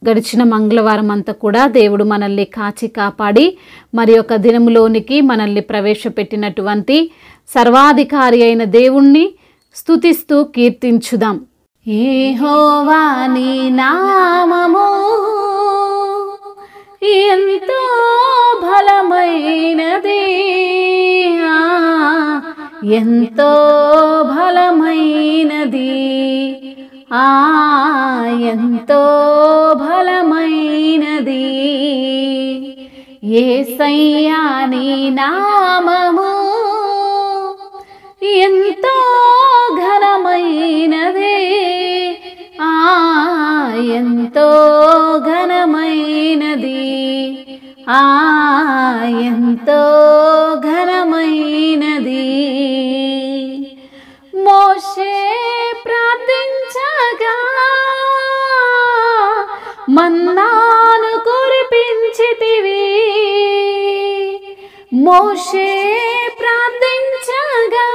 గడిచిన మంగళవారం అంతా కూడా దేవుడు మనల్ని కాచి కాపాడి మరి ఒక దినములోనికి మనల్ని ప్రవేశపెట్టినటువంటి సర్వాధికారి అయిన దేవుణ్ణి స్తుతిస్తూ కీర్తించుదాం. యెహోవా నీ నామము ఎంతో బలమైనది, ఎంతో బలమైనది, ఎంతో బలమైనది. యేసయ్యా నీ నామము ఎంతో ఘనమైనది, ఎంతో ఘనమైనది, ఎంతో ఘనమైనది. మోషే ప్రార్థించగా మన్నాను కురిపించితివి, మోషే ప్రార్థించగా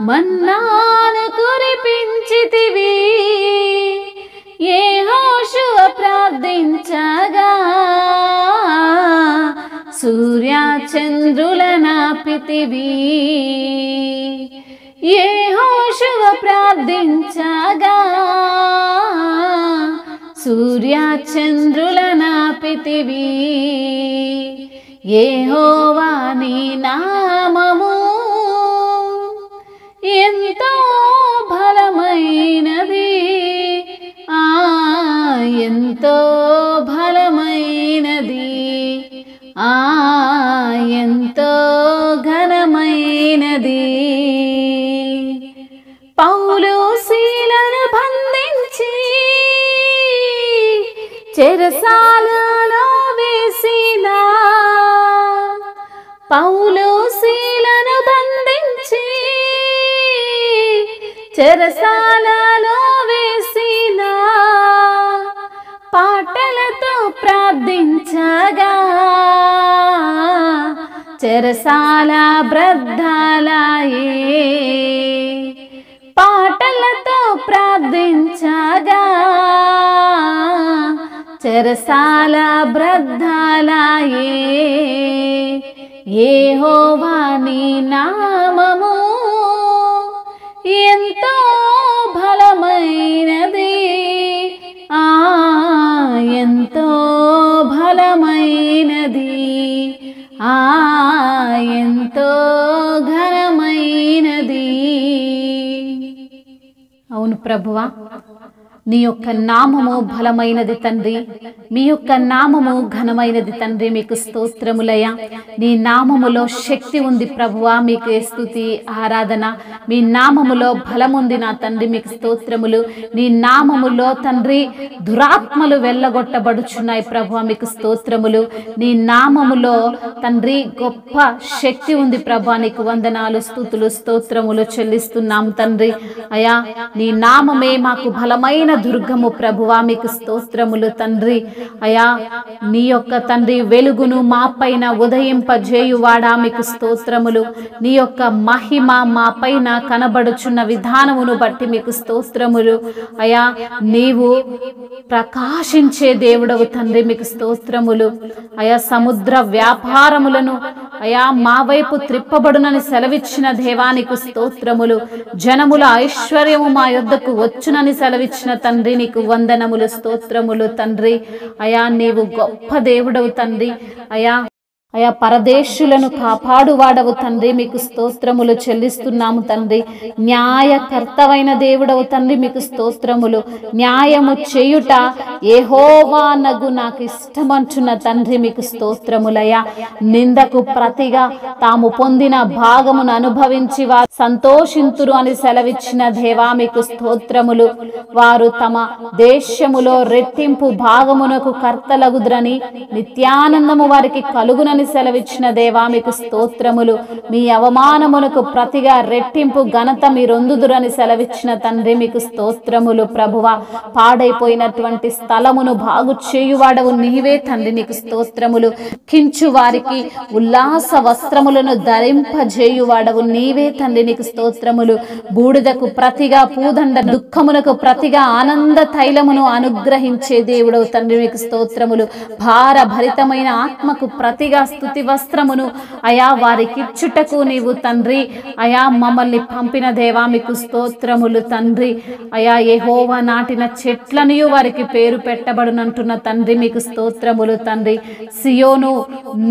మన్నాను కురిపించితివి. యెహోషువ ప్రార్థించగా సూర్య చంద్రులనాపితివి, యెహోషువ ప్రార్థించగా సూర్య చంద్రులనాపితివి. యెహోవా నీ నామము ఎంతో బలమైనది, ఎంతో బలమైనది, ఎంతో ఘనమైనది. పౌలు శీలను బంధించి చెరసాలలో వేసిన, పౌలు శీలను బంధించి చెరసాలలో వేసిన, పాటలతో ప్రార్థించగా చెరసాల బ్రద్దలాయే, పాటలతో ప్రార్థించగా చెరసాల బ్రద్దలాయే. యెహోవా నీ నామము ఎంతో బలమైనది, ఎంతో బలమైనది, ఎంతో ఘనమైనది. అవును ప్రభువా, నీ యొక్క నామము బలమైనది తండ్రి, మీ యొక్క నామము ఘనమైనది తండ్రి. మీకు స్తోత్రములయ్యా. నీ నామములో శక్తి ఉంది ప్రభువా, మీకు స్తుతి ఆరాధన. మీ నామములో బలముంది నా తండ్రి, మీకు స్తోత్రములు. నీ నామములో తండ్రి దురాత్మలు వెళ్ళగొట్టబడుచున్నాయి ప్రభువా, మీకు స్తోత్రములు. నీ నామములో తండ్రి గొప్ప శక్తి ఉంది ప్రభువా, నీకు వందనాలు, స్తుతులు, స్తోత్రములు చెల్లిస్తున్నాము తండ్రి. అయా నీ నామమే మాకు బలమైన దుర్గము ప్రభువా, మీకు స్తోత్రములు తండ్రి. అయా నీ యొక్క తండ్రి వెలుగును మా పైన ఉదయింపజేయువాడా, మీకు స్తోత్రములు. నీ యొక్క మహిమ మా పైన కనబడుచున్న విధానమును బట్టి మీకు స్తోత్రములు. అయా నీవు ప్రకాశించే దేవుడవు తండ్రి, మీకు స్తోత్రములు. అయా సముద్ర వ్యాపారములను అయా మా వైపు త్రిప్పబడునని సెలవిచ్చిన దేవానికి స్తోత్రములు. జనముల ఐశ్వర్యము మా యొద్దకు వచ్చునని సెలవిచ్చిన తండ్రి, నీకు వందనములు, స్తోత్రములు తండ్రి. అయా నీవు గొప్ప దేవుడవు తండ్రి. అయా పరదేశులను కాపాడువాడవు తండ్రి, మీకు స్తోత్రములు చెల్లిస్తున్నాము తండ్రి. న్యాయకర్తవైన దేవుడవు తండ్రి, మీకు స్తోత్రములు. న్యాయము చేయుట యెహోవానగు నాకు ఇష్టమంటున్న తండ్రి, మీకు స్తోత్రములయ్యా. నిందకు ప్రతిగా తాము పొందిన భాగమును అనుభవించి వారు సంతోషింతురు అని సెలవిచ్చిన దేవా, మీకు స్తోత్రములు. వారు తమ దేశములో రెట్టింపు భాగమునకు కర్తలగుదురని, నిత్యానందము వారికి కలుగునని అని సెలవిచ్చిన దేవా మీకు స్తోత్రములు. మీ అవమానమునకు ప్రతిగా రెట్టింపు ఘనత మీరొందుదురని సెలవిచ్చిన తండ్రి మీకు స్తోత్రములు. ప్రభువా, పాడైపోయినటువంటి స్థలమును బాగు చేయువాడవు నీవే తండ్రి, నీకు స్తోత్రములు. కించు వారికి ఉల్లాస వస్త్రములను ధరింపజేయువాడవు నీవే తండ్రి, నీకు స్తోత్రములు. బూడిదకు ప్రతిగా పూదండ, దుఃఖమునకు ప్రతిగా ఆనంద తైలమును అనుగ్రహించే దేవుడవు తండ్రి, మీకు స్తోత్రములు. భార భరితమైన ఆత్మకు ప్రతిగా స్తుతి వస్త్రమును అయా వారికిచ్చుటకు నీవు తండ్రి అయా మమ్మల్ని పంపిన దేవా మీకు స్తోత్రములు తండ్రి. అయా యెహోవా నాటిన చెట్లనియు వారికి పేరు పెట్టబడునంటున్న తండ్రి, మీకు స్తోత్రములు తండ్రి. సియోను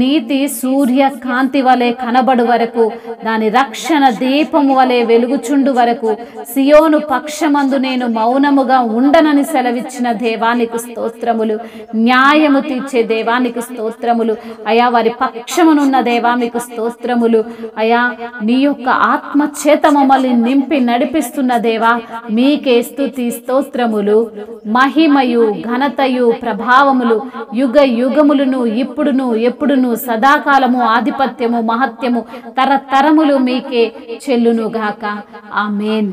నీతి సూర్య కాంతి వలె కనబడు వరకు, దాని రక్షణ దీపము వలె వెలుగుచుండు వరకు సియోను పక్షమందు నేను మౌనముగా ఉండనని సెలవిచ్చిన దేవానికి స్తోత్రములు. న్యాయము తీర్చే దేవానికి స్తోత్రములు. అయా వారి పక్షమునున్న దేవానికి స్తోత్రములు. అయా నీ యొక్క ఆత్మ చేత మమ్మల్ని నింపి నడిపిస్తున్న దేవా మీకే స్తుతి స్తోత్రములు. మహిమయు ఘనతయు ప్రభావములు యుగ యుగములను ఇప్పుడును ఎప్పుడును సదాకాలము ఆధిపత్యము మహత్యము తరతరములు మీకే చెల్లునుగాక. ఆమేన్.